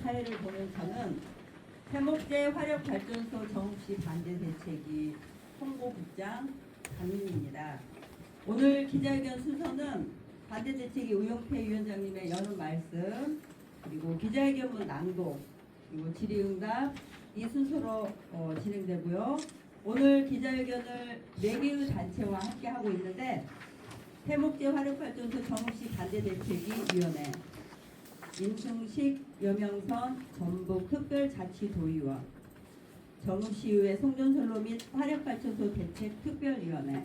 사회를 보면서는 해목제 화력발전소 정읍시 반대 대책위 홍보국장 강민입니다. 오늘 기자회견 순서는 반대 대책위 우영태 위원장님의 여는 말씀, 그리고 기자회견문 낭독, 그리고 질의응답 이 순서로 진행되고요. 오늘 기자회견을 4개의 단체와 함께 하고 있는데 해목제 화력발전소 정읍시 반대대책위위원회, 임승식 여명선 전북특별자치도의원, 정읍시의회 송전선로 및 화력발전소 대책특별위원회,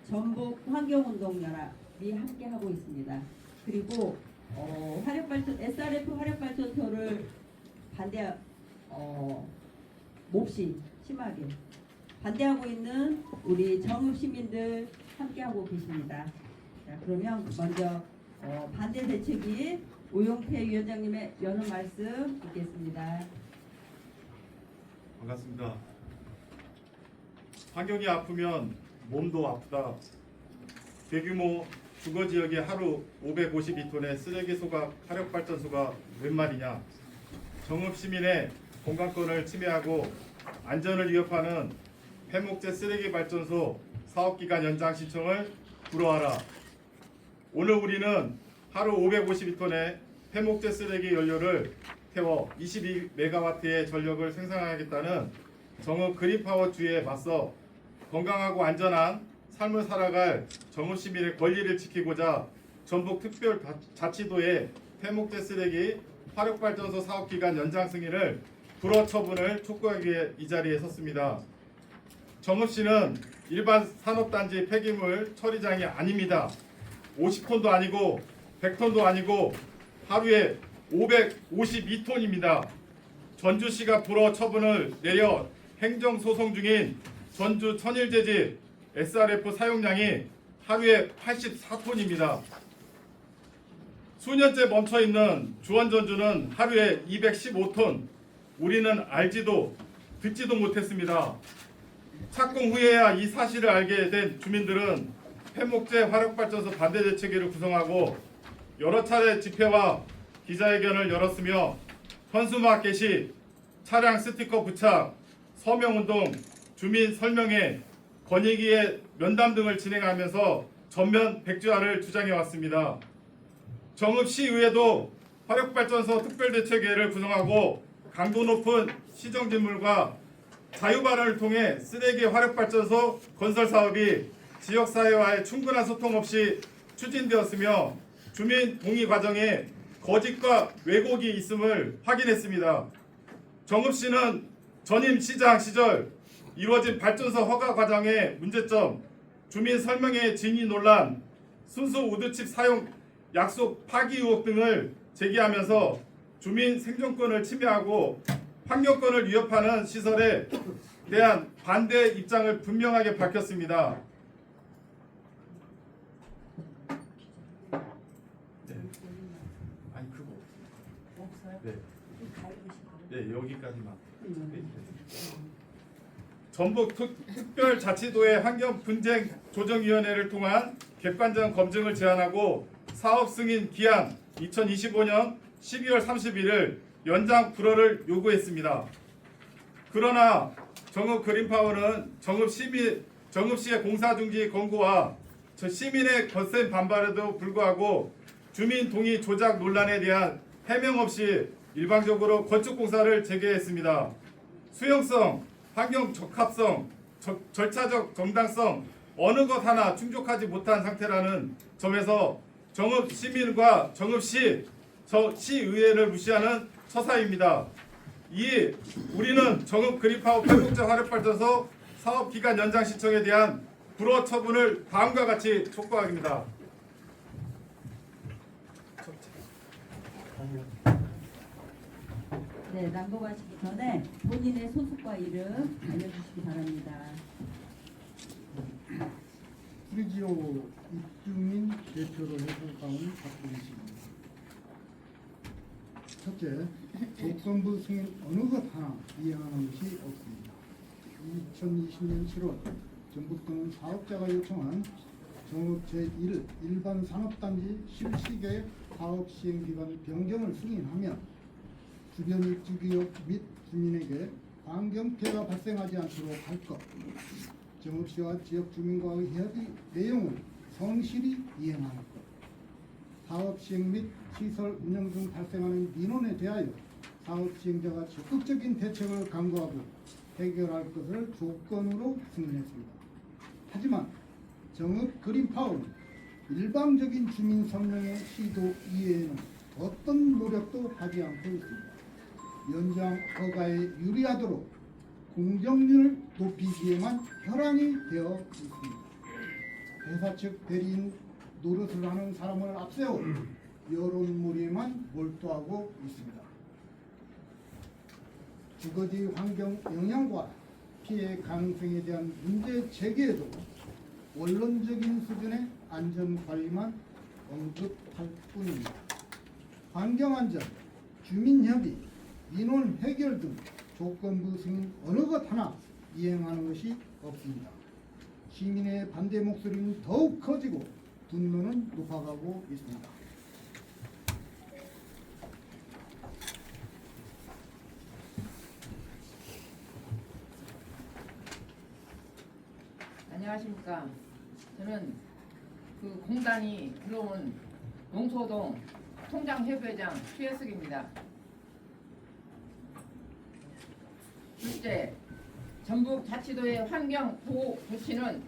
전북환경운동연합이 함께 하고 있습니다. 그리고 SRF 화력발전소를 몹시 심하게 반대하고 있는 우리 정읍 시민들 함께하고 계십니다. 자, 그러면 먼저 반대 대책위 우영태 위원장님의 여는 말씀 듣겠습니다. 반갑습니다. 환경이 아프면 몸도 아프다. 대규모 주거지역에 하루 552톤의 쓰레기 소각 화력발전소가 웬 말이냐. 정읍 시민의 건강권을 침해하고 안전을 위협하는 해목제 쓰레기 발전소 사업기간 연장 신청을 불허하라. 오늘 우리는 하루 552톤의 해목제 쓰레기 연료를 태워 22메가와트의 전력을 생산하겠다는 정읍 그린파워 주의에 맞서 건강하고 안전한 삶을 살아갈 정읍 시민의 권리를 지키고자 전북특별자치도의 해목제 쓰레기 화력발전소 사업기간 연장 승인을 불허 처분을 촉구하기 위해 이 자리에 섰습니다. 정읍시는 일반 산업단지 폐기물 처리장이 아닙니다. 50톤도 아니고 100톤도 아니고 하루에 552톤입니다. 전주시가 불허 처분을 내려 행정소송 중인 전주 천일재지 SRF 사용량이 하루에 84톤입니다. 수년째 멈춰있는 주원전주는 하루에 215톤. 우리는 알지도 듣지도 못했습니다. 착공 후에야 이 사실을 알게 된 주민들은 해목제 화력발전소 반대 대책위를 구성하고 여러 차례 집회와 기자회견을 열었으며 현수막 게시, 차량 스티커 부착, 서명운동, 주민 설명회, 권익위의 면담 등을 진행하면서 전면 백지화를 주장해왔습니다. 정읍시의회도 화력발전소 특별대책위를 구성하고 강도 높은 시정진물과 자유발언을 통해 쓰레기 화력발전소 건설 사업이 지역사회와의 충분한 소통 없이 추진되었으며 주민 동의 과정에 거짓과 왜곡이 있음을 확인했습니다. 정읍시는 전임 시장 시절 이루어진 발전소 허가 과정의 문제점, 주민 설명회 진위 논란, 순수 우드칩 사용 약속 파기 의혹 등을 제기하면서 주민 생존권을 침해하고 환경권을 위협하는 시설에 대한 반대 입장을 분명하게 밝혔습니다. 네. 아니 그거 없어요? 네. 네, 여기까지만. 전북특별자치도의 환경분쟁조정위원회를 통한 객관적 검증을 제안하고 사업 승인 기한 2025년 12월 31일 연장 불허를 요구했습니다. 그러나 정읍 그린파워는 정읍시의 공사중지 권고와 시민의 거센 반발에도 불구하고 주민 동의 조작 논란에 대한 해명 없이 일방적으로 건축공사를 재개했습니다. 수용성, 환경 적합성, 절차적 정당성 어느 것 하나 충족하지 못한 상태라는 점에서 정읍 시민과 정읍시 시의회를 무시하는 처사입니다. 우리는 정읍 그린파워 해목제 화력발전소 사업기간 연장 신청에 대한 불허 처분을 다음과 같이 촉구합니다. 네, 낭독하시기 전에 본인의 소속과 이름 알려주시기 바랍니다. 프리지오 입주민 대표로 해설가온 박근혜입니다. 첫째, 조건부 승인 어느 것 하나 이행하는 것이 없습니다. 2020년 7월 전북도는 사업자가 요청한 정읍 제1 일반 산업단지 실시계 사업 시행기간 변경을 승인하면 주변 입주기업 및 주민에게 환경피해가 발생하지 않도록 할 것, 정읍시와 지역 주민과의 협의 내용을 성실히 이행하는 것, 사업 시행 및 시설 운영 중 발생하는 민원에 대하여 사업 시행자가 적극적인 대책을 강구하고 해결할 것을 조건으로 승인했습니다. 하지만 정읍 그린파워는 일방적인 주민 선명의 시도 이외에는 어떤 노력도 하지 않고 있습니다. 연장 허가에 유리하도록 공정률을 높이기에만 혈안이 되어 있습니다. 회사 측 대리인 노릇을 하는 사람을 앞세워 여론몰이에만 몰두하고 있습니다. 주거지 환경 영향과 피해 가능성에 대한 문제 제기에도 원론적인 수준의 안전관리만 언급할 뿐입니다. 환경안전, 주민협의, 민원 해결 등 조건부 승인 어느 것 하나 이행하는 것이 없습니다. 시민의 반대 목소리는 더욱 커지고 분노는 높아가고 있습니다. 안녕하십니까. 저는 그 공단이 들어온 농소동 통장협의회장 최혜숙입니다. 둘째, 전북자치도의 환경보호 조치는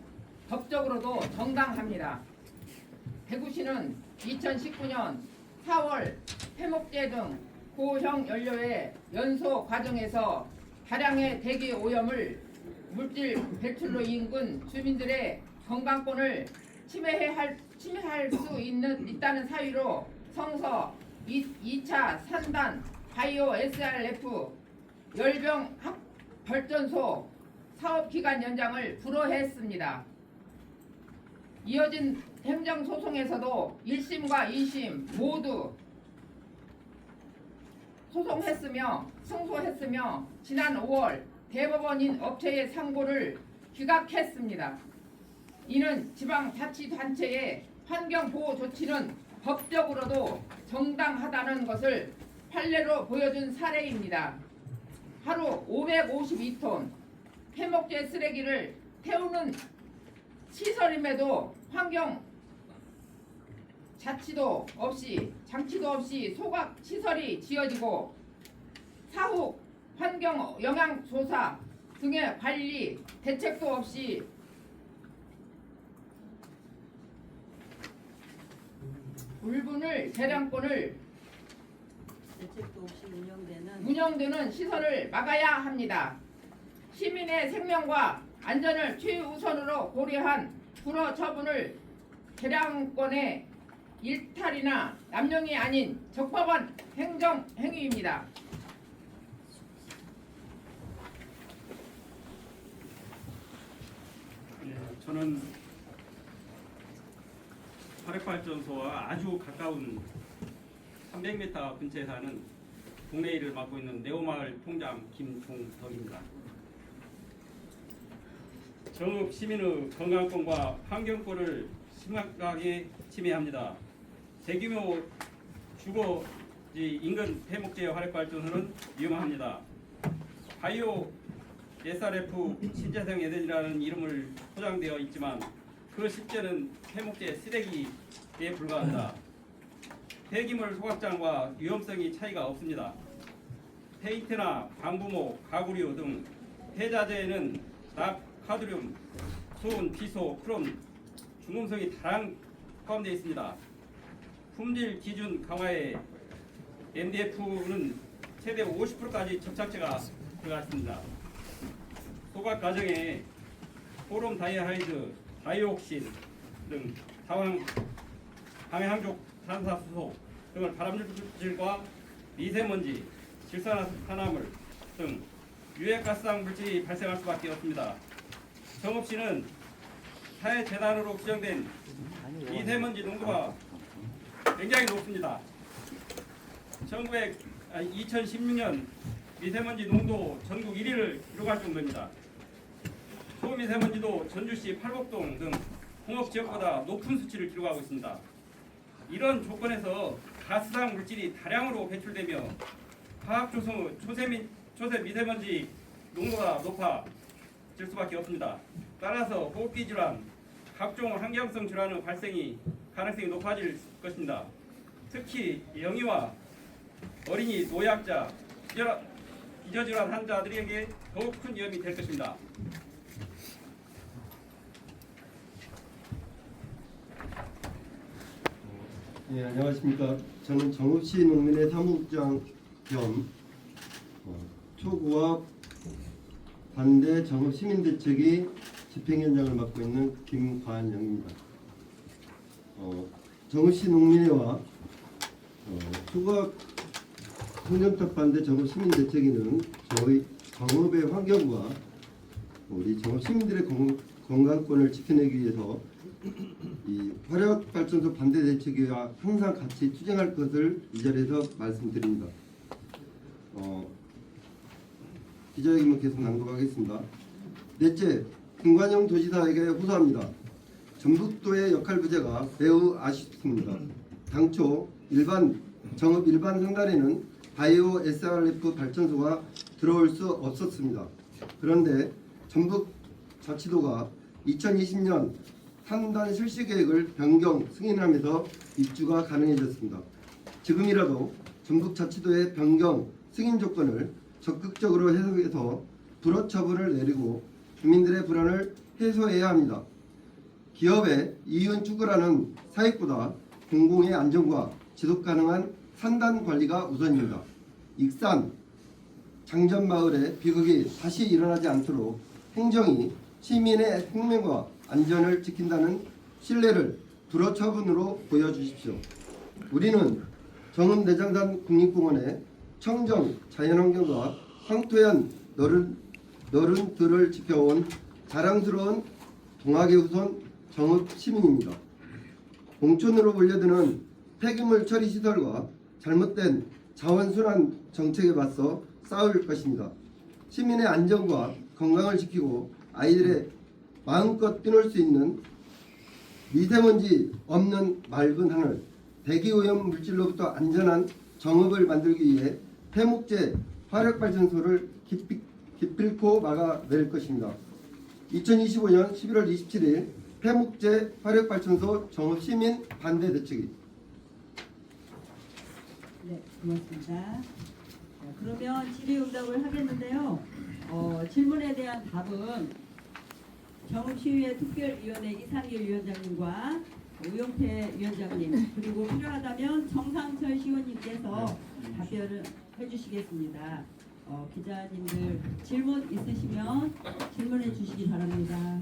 법적으로도 정당합니다. 대구시는 2019년 4월 폐목재 등 고형 연료의 연소 과정에서 다량의 대기 오염을 물질 배출로 인근 주민들의 건강권을 침해할 수 있다는 사유로 성서 2차 산단 바이오 SRF 열병 발전소 사업기간 연장을 불허했습니다. 이어진 행정소송에서도 1심과 2심 모두 승소했으며 지난 5월 대법원인 업체의 상고를 기각했습니다. 이는 지방자치단체의 환경보호 조치는 법적으로도 정당하다는 것을 판례로 보여준 사례입니다. 하루 552톤 폐목재 쓰레기를 태우는 시설임에도 환경 장치도 없이 소각 시설이 지어지고 사후 환경 영향 조사 등의 관리 대책도 없이 물분을 재량권을 대책도 없이 운영되는 시설을 막아야 합니다. 시민의 생명과 안전을 최우선으로 고려한 불허 처분을 재량권의 일탈이나 남용이 아닌 적법한 행정 행위입니다. 저는 화력발전소와 아주 가까운 300m 근처에 사는 동네 일을 맡고 있는 네오마을 통장 김종덕입니다. 정읍 시민의 건강권과 환경권을 심각하게 침해합니다. 대규모 주거지 인근 폐목재 화력발전소는 위험합니다. 바이오 SRF 신재생 에덴이라는 이름을 포장되어 있지만 그 실제는 폐목재 쓰레기에 불과합니다. 폐기물 소각장과 위험성이 차이가 없습니다. 페인트나 방부목, 가구류 등 폐자재에는 납, 카드뮴, 수은, 비소, 크롬, 중금속이 다량 포함되어 있습니다. 품질 기준 강화에 MDF는 최대 50%까지 접착제가 들어갔습니다. 소각 과정에 포름 다이하이드, 다이옥신 등 방해항족 탄화수소 등을 발암물질과 미세먼지, 질산화물 등 유해가스성 물질이 발생할 수밖에 없습니다. 정읍시는 사회재난으로 규정된 미세먼지 농도가 굉장히 높습니다. 2016년 미세먼지 농도 전국 1위를 기록할 정도입니다. 초미세먼지도 전주시 팔곡동 등 홍업 지역보다 높은 수치를 기록하고 있습니다. 이런 조건에서 가스상 물질이 다량으로 배출되며 화학 초세 미세먼지 농도가 높아질 수밖에 없습니다. 따라서 호흡기 질환, 각종 환경성 질환의 발생이 가능성이 높아질 것입니다. 특히 영유아, 어린이, 노약자, 기저질환 환자들에게 더욱 큰 위험이 될 것입니다. 예, 안녕하십니까. 저는 정읍시 농민회 사무국장 겸 초구합 반대 정읍 시민대책위 집행위원장을 맡고 있는 김관영입니다. 정읍시 농민회와 초구합 청정탑 반대 정읍 시민대책위는 저희 정읍의 환경과 우리 정읍 시민들의 건강권을 지켜내기 위해서 이 화력발전소 반대 대책위와 항상 같이 투쟁할 것을 이 자리에서 말씀드립니다. 기자회견을 계속 낭독하겠습니다. 넷째, 김관영 도지사에게 호소합니다. 전북도의 역할 부재가 매우 아쉽습니다. 당초 정읍 일반 상단에는 바이오 SRF 발전소가 들어올 수 없었습니다. 그런데 전북자치도가 2020년 3단 실시 계획을 변경 승인하면서 입주가 가능해졌습니다. 지금이라도 전북자치도의 변경 승인 조건을 적극적으로 해석해서 불허 처분을 내리고 주민들의 불안을 해소해야 합니다. 기업의 이윤 추구라는 사익보다 공공의 안전과 지속 가능한 산단 관리가 우선입니다. 익산 장전마을의 비극이 다시 일어나지 않도록 행정이 시민의 생명과 안전을 지킨다는 신뢰를 불허 처분으로 보여주십시오. 우리는 정읍 내장산 국립공원의 청정 자연환경과 황토연 너른들을 지켜온 자랑스러운 동학의 후손 정읍 시민입니다. 공촌으로 몰려드는 폐기물 처리 시설과 잘못된 자원순환 정책에 맞서 싸울 것입니다. 시민의 안전과 건강을 지키고 아이들의 마음껏 뛰놀 수 있는 미세먼지 없는 맑은 하늘, 대기오염 물질로부터 안전한 정읍을 만들기 위해 폐목재 화력발전소를 기필코 막아낼 것입니다. 2025년 11월 27일 폐목재 화력발전소 정읍 시민 반대 대책위. 네, 고맙습니다. 자, 그러면 질의응답을 하겠는데요. 질문에 대한 답은 정읍시의회 특별위원회 이상길 위원장님과 우영태 위원장님 그리고 필요하다면 정상철 시원님께서 답변을 해주시겠습니다. 기자님들 질문 있으시면 질문해 주시기 바랍니다.